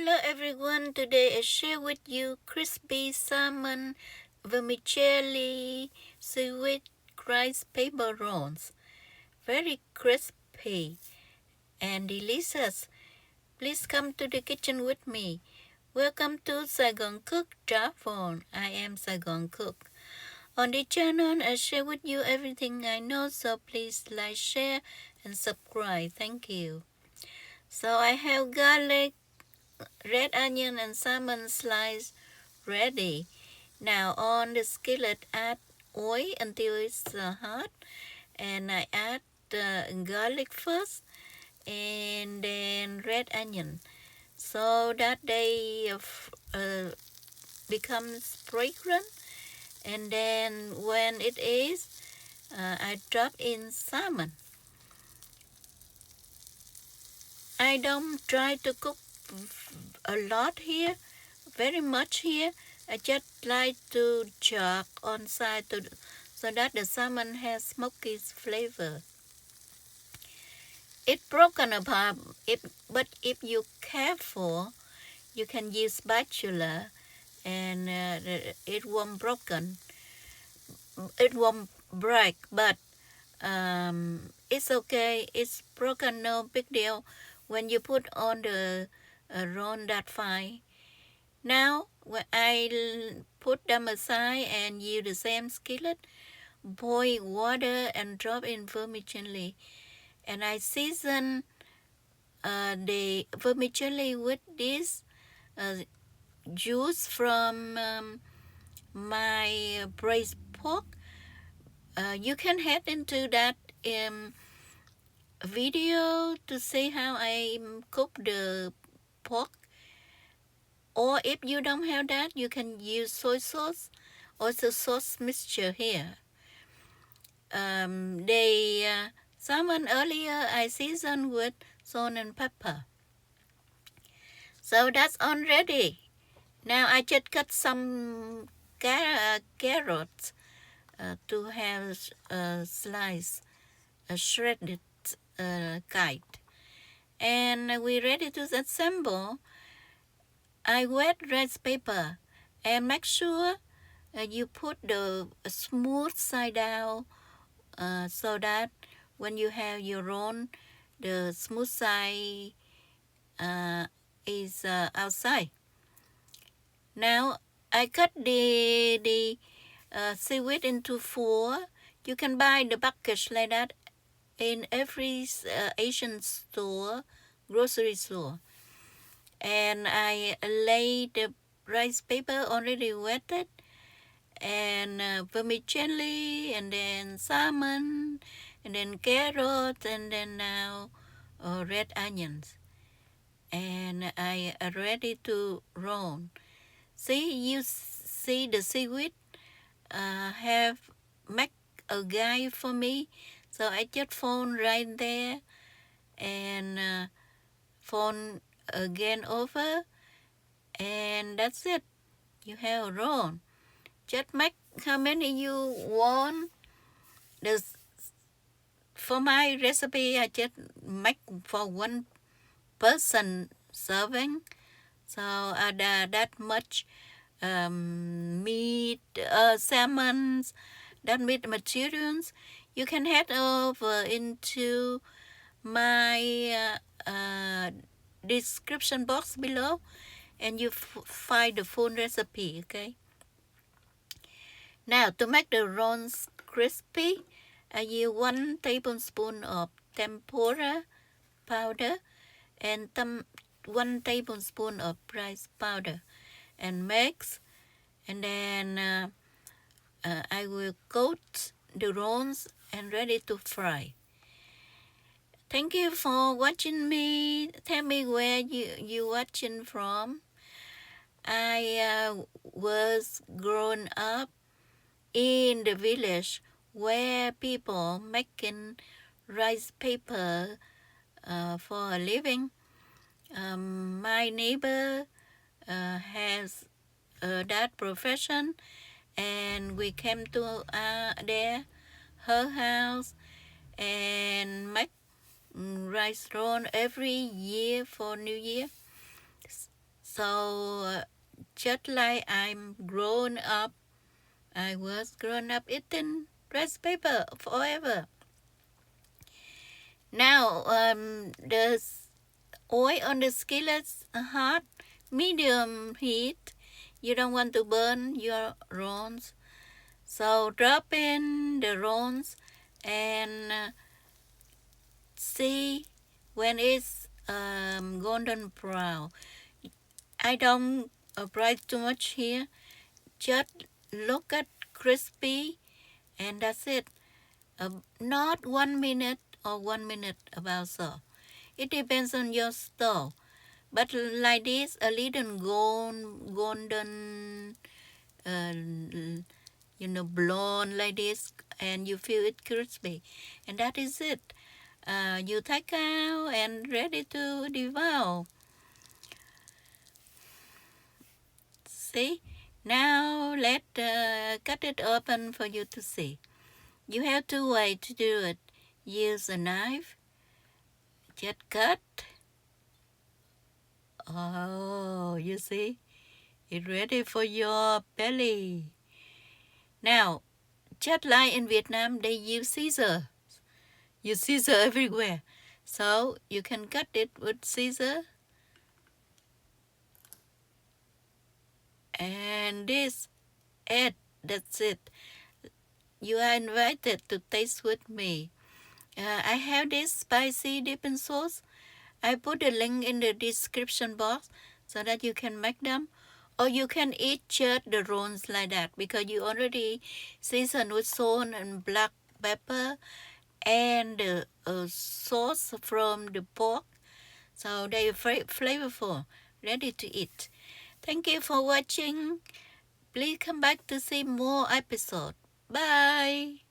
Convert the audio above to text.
Hello everyone, today I share with you crispy salmon, vermicelli, seaweed, rice paper rolls. Very crispy and delicious. Please come to the kitchen with me. Welcome to Saigon Cook Travel. I am Saigon Cook. On the channel, I share with you everything I know, so please like, share, and subscribe. Thank you. So I have garlic, red onion, and salmon slice ready. Now on the skillet, add oil until it's hot, and I add garlic first, and then red onion, so that they becomes fragrant. And then when it is, I drop in salmon. I don't try to cook a lot here, very much here. I just like to jerk on side so that the salmon has smoky flavor. It's broken apart, but if you're careful, you can use spatula and it won't broken. It won't break, but it's okay. It's broken, no big deal. When you put on the roll, that fine. Now when I put them aside and use the same skillet, boil water and drop in vermicelli, and I season the vermicelli with this juice from my braised pork. You can head into that video to see how I cook the pork. Or if you don't have that, you can use soy sauce or the sauce mixture here. The salmon earlier I seasoned with salt and pepper. So that's all ready. Now I just cut some carrots to have a slice, a shredded kite. And we're ready to assemble. I wet rice paper and make sure you put the smooth side down so that when you have your roll, the smooth side is outside. Now I cut the seaweed into 4. You can buy the package like that in every Asian store, grocery store. And I lay the rice paper already wetted, and vermicelli, and then salmon, and then carrots, and then now red onions. And I are ready to roll. See, you see the seaweed have make a guide for me, so I just fold right there and fold again over, and that's it. You have a roll. Just make how many you want. For my recipe, I just make for one person serving, so that much meat, salmons, that meat materials. You can head over into my description box below, and you find the full recipe. Okay. Now to make the rolls crispy, I use 1 tablespoon of tempura powder and 1 tablespoon of rice powder, and mix. And then I will coat the rolls and ready to fry. Thank you for watching me. Tell me where you watching from. I was grown up in the village where people making rice paper for a living. My neighbor has that profession, and we came to her house, and make rice roll every year for New Year. So just like I'm grown up, I was grown up eating rice paper forever. Now the oil on the skillet's hot, medium heat. You don't want to burn your rolls. So drop in the rolls and see when it's golden brown. I don't fry too much here. Just look at crispy and that's it. Not 1 minute or 1 minute about so. It depends on your stove. But like this, a little golden, blonde like this, and you feel it crispy. And that is it. You take out and ready to devour. See? Now let cut it open for you to see. You have two ways to do it. Use a knife. Just cut. Oh, you see? It's ready for your belly. Now, just like in Vietnam, they use scissors. Use scissors everywhere. So you can cut it with scissors. And this, that's it. You are invited to taste with me. I have this spicy dipping sauce. I put a link in the description box so that you can make them. Or you can eat just the rolls like that because you already seasoned with salt and black pepper and the sauce from the pork. So they are very flavorful, ready to eat. Thank you for watching. Please come back to see more episodes. Bye.